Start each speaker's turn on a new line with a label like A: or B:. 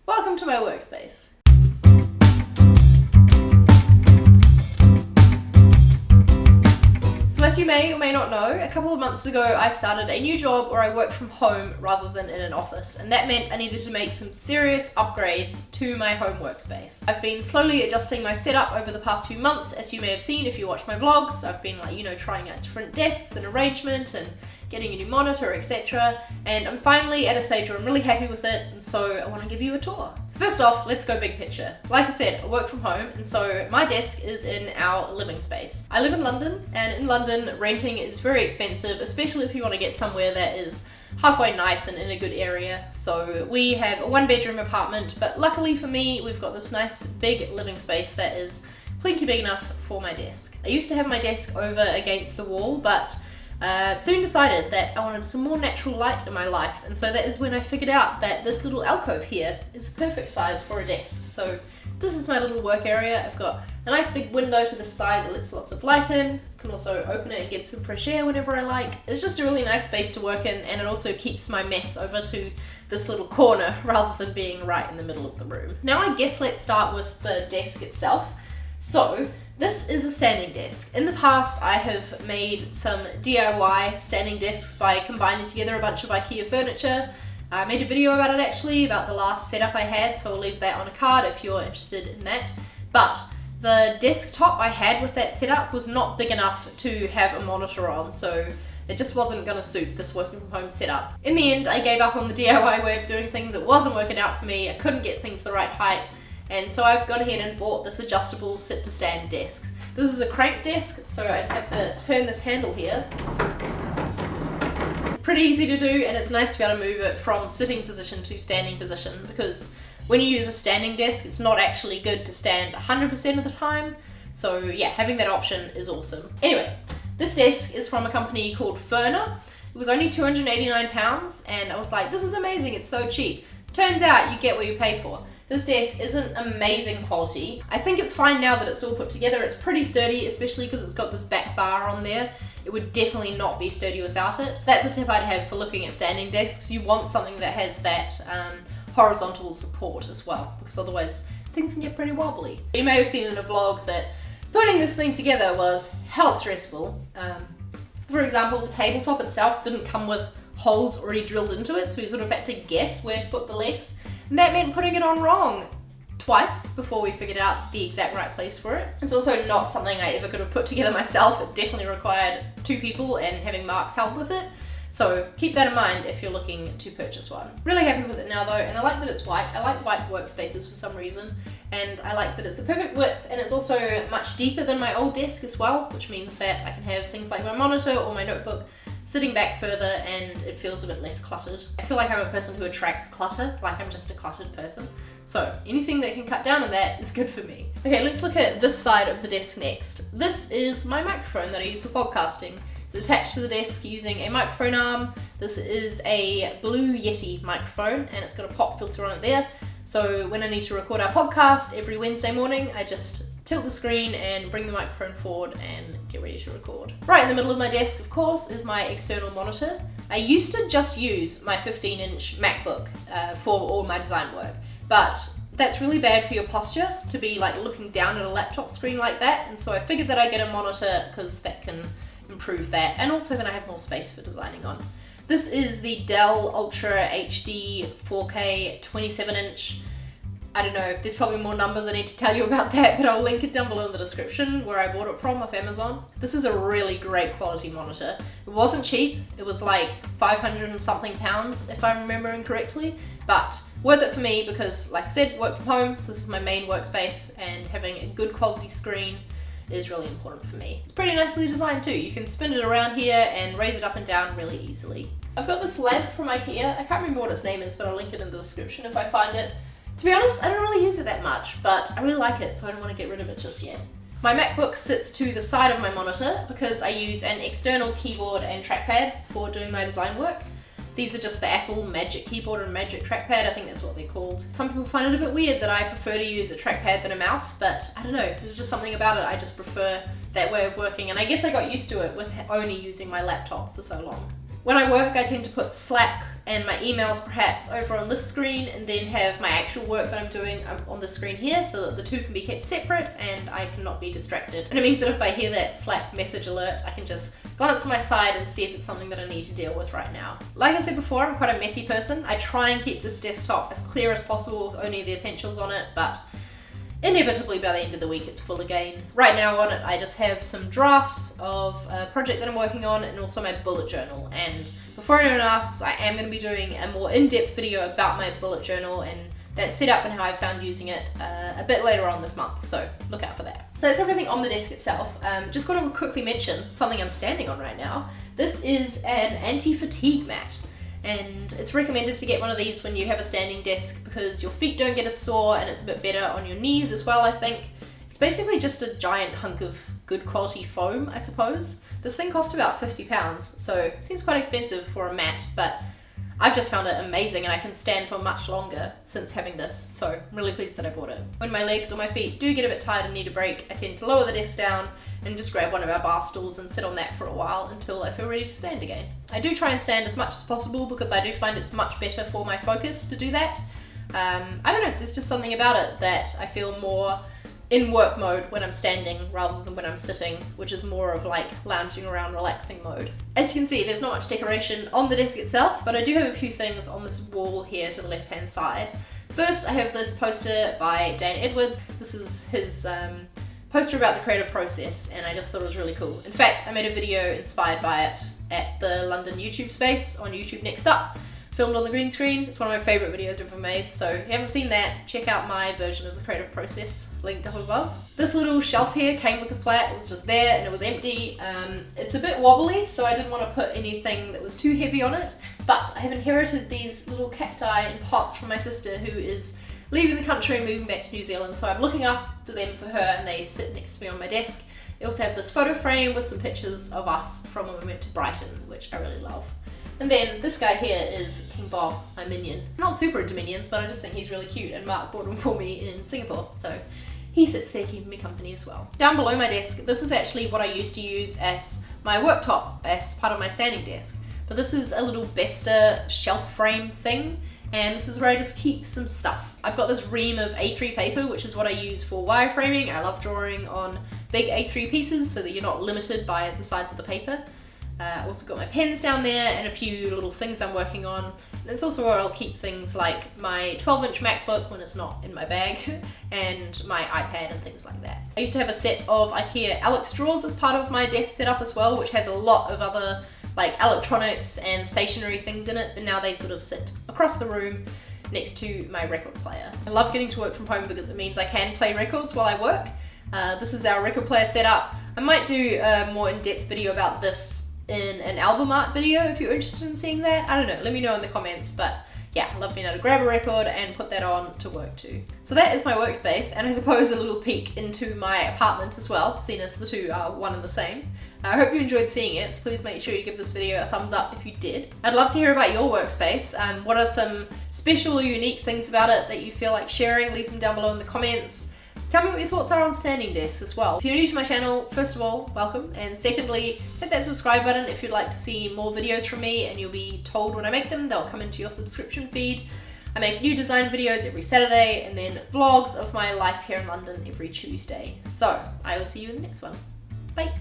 A: Welcome to my workspace. So as you may or may not know, a couple of months ago I started a new job where I work from home rather than in an office, and that meant I needed to make some serious upgrades to my home workspace. I've been slowly adjusting my setup over the past few months, as you may have seen if you watch my vlogs. I've been trying out different desks and arrangement and getting a new monitor, etc. And I'm finally at a stage where I'm really happy with it, and so I want to give you a tour. First off, let's go big picture. Like I said, I work from home, and so my desk is in our living space. I live in London, and in London, renting is very expensive, especially if you want to get somewhere that is halfway nice and in a good area. So we have a 1-bedroom apartment, but luckily for me, we've got this nice big living space that is plenty big enough for my desk. I used to have my desk over against the wall, but soon decided that I wanted some more natural light in my life, and so that is when I figured out that this little alcove here is the perfect size for a desk. So this is my little work area. I've got a nice big window to the side that lets lots of light in. Can also open it and get some fresh air whenever I like. It's just a really nice space to work in, and it also keeps my mess over to this little corner rather than being right in the middle of the room. Now I guess let's start with the desk itself. So this is a standing desk. In the past, I have made some DIY standing desks by combining together a bunch of IKEA furniture. I made a video about it actually, about the last setup I had, so I'll leave that on a card if you're interested in that. But the desktop I had with that setup was not big enough to have a monitor on, so it just wasn't going to suit this working from home setup. In the end, I gave up on the DIY way of doing things. It wasn't working out for me. I couldn't get things the right height. And so I've gone ahead and bought this adjustable sit-to-stand desk. This is a crank desk, so I just have to turn this handle here. Pretty easy to do, and it's nice to be able to move it from sitting position to standing position, because when you use a standing desk, it's not actually good to stand 100% of the time. So yeah, having that option is awesome. Anyway, this desk is from a company called Furner. It was only £289, and I was like, this is amazing, it's so cheap. Turns out you get what you pay for. This desk isn't amazing quality. I think it's fine now that it's all put together. It's pretty sturdy, especially because it's got this back bar on there. It would definitely not be sturdy without it. That's a tip I'd have for looking at standing desks. You want something that has that horizontal support as well, because otherwise things can get pretty wobbly. You may have seen in a vlog that putting this thing together was hell stressful. For example, the tabletop itself didn't come with holes already drilled into it, so we sort of had to guess where to put the legs. And that meant putting it on wrong twice before we figured out the exact right place for it. It's also not something I ever could have put together myself. It definitely required 2 people and having Mark's help with it. So keep that in mind if you're looking to purchase one. Really happy with it now though, and I like that it's white. I like white workspaces for some reason, and I like that it's the perfect width, and it's also much deeper than my old desk as well, which means that I can have things like my monitor or my notebook sitting back further, and it feels a bit less cluttered. I feel like I'm a person who attracts clutter, like I'm just a cluttered person. So anything that can cut down on that is good for me. Okay, let's look at this side of the desk next. This is my microphone that I use for podcasting. It's attached to the desk using a microphone arm. This is a Blue Yeti microphone, and it's got a pop filter on it there. So when I need to record our podcast every Wednesday morning, I just tilt the screen and bring the microphone forward and get ready to record. Right in the middle of my desk, of course, is my external monitor. I used to just use my 15-inch Macbook for all my design work, but that's really bad for your posture to be like looking down at a laptop screen like that, and so I figured that I'd get a monitor because that can improve that, and also then I have more space for designing on. This is the Dell Ultra HD 4K 27-inch. I don't know, there's probably more numbers I need to tell you about that, but I'll link it down below in the description where I bought it from off Amazon. This is a really great quality monitor. It wasn't cheap, it was like 500 and something pounds if I'm remembering correctly, but worth it for me because, like I said, work from home, so this is my main workspace, and having a good quality screen is really important for me. It's pretty nicely designed too. You can spin it around here and raise it up and down really easily. I've got this lamp from IKEA. I can't remember what its name is, but I'll link it in the description if I find it. To be honest, I don't really use it that much, but I really like it, so I don't want to get rid of it just yet. My MacBook sits to the side of my monitor because I use an external keyboard and trackpad for doing my design work. These are just the Apple Magic Keyboard and Magic Trackpad, I think that's what they're called. Some people find it a bit weird that I prefer to use a trackpad than a mouse, but I don't know, there's just something about it, I just prefer that way of working, and I guess I got used to it with only using my laptop for so long. When I work, I tend to put Slack and my emails perhaps over on this screen, and then have my actual work that I'm doing on the screen here, so that the two can be kept separate and I cannot be distracted. And it means that if I hear that Slack message alert, I can just glance to my side and see if it's something that I need to deal with right now. Like I said before, I'm quite a messy person. I try and keep this desktop as clear as possible with only the essentials on it, but inevitably by the end of the week it's full again. Right now on it I just have some drafts of a project that I'm working on and also my bullet journal, and before anyone asks, I am going to be doing a more in-depth video about my bullet journal and that setup and how I found using it a bit later on this month, so look out for that. So that's everything on the desk itself. Just want to quickly mention something I'm standing on right now. This is an anti-fatigue mat, and it's recommended to get one of these when you have a standing desk because your feet don't get as sore and it's a bit better on your knees as well, I think. It's basically just a giant hunk of good quality foam, I suppose. This thing cost about £50, so it seems quite expensive for a mat, but I've just found it amazing and I can stand for much longer since having this, so I'm really pleased that I bought it. When my legs or my feet do get a bit tired and need a break, I tend to lower the desk down and just grab one of our bar stools and sit on that for a while until I feel ready to stand again. I do try and stand as much as possible because I do find it's much better for my focus to do that. I don't know, there's just something about it that I feel more in work mode when I'm standing rather than when I'm sitting, which is more of like lounging around relaxing mode. As you can see, there's not much decoration on the desk itself, but I do have a few things on this wall here to the left hand side. First, I have this poster by Dan Edwards. This is his poster about the creative process, and I just thought it was really cool. In fact, I made a video inspired by it at the London YouTube space on YouTube Next Up, filmed on the green screen. It's one of my favourite videos I've ever made, so if you haven't seen that, check out my version of the creative process, linked up above. This little shelf here came with the flat, it was just there and it was empty. It's a bit wobbly, so I didn't want to put anything that was too heavy on it, but I have inherited these little cacti in pots from my sister who is leaving the country and moving back to New Zealand, so I'm looking after them for her and they sit next to me on my desk. They also have this photo frame with some pictures of us from when we went to Brighton, which I really love. And then this guy here is King Bob, my minion. I'm not super into minions, but I just think he's really cute, and Mark bought him for me in Singapore, so he sits there keeping me company as well. Down below my desk, this is actually what I used to use as my worktop, as part of my standing desk. But this is a little Besta shelf frame thing, and this is where I just keep some stuff. I've got this ream of A3 paper, which is what I use for wireframing. I love drawing on big A3 pieces so that you're not limited by the size of the paper. Also got my pens down there and a few little things I'm working on. And it's also where I'll keep things like my 12-inch MacBook when it's not in my bag and my iPad and things like that. I used to have a set of IKEA Alex drawers as part of my desk setup as well, which has a lot of other like electronics and stationary things in it, but now they sort of sit across the room next to my record player. I love getting to work from home because it means I can play records while I work. This is our record player setup. I might do a more in-depth video about this in an album art video if you're interested in seeing that. I don't know, let me know in the comments, but yeah, I love being able to grab a record and put that on to work to. So that is my workspace, and I suppose a little peek into my apartment as well, seeing as the two are one and the same. I hope you enjoyed seeing it, so please make sure you give this video a thumbs up if you did. I'd love to hear about your workspace. What are some special or unique things about it that you feel like sharing? Leave them down below in the comments. Tell me what your thoughts are on standing desks as well. If you're new to my channel, first of all, welcome, and secondly, hit that subscribe button if you'd like to see more videos from me, and you'll be told when I make them. They'll come into your subscription feed. I make new design videos every Saturday, and then vlogs of my life here in London every Tuesday. So I will see you in the next one. Bye.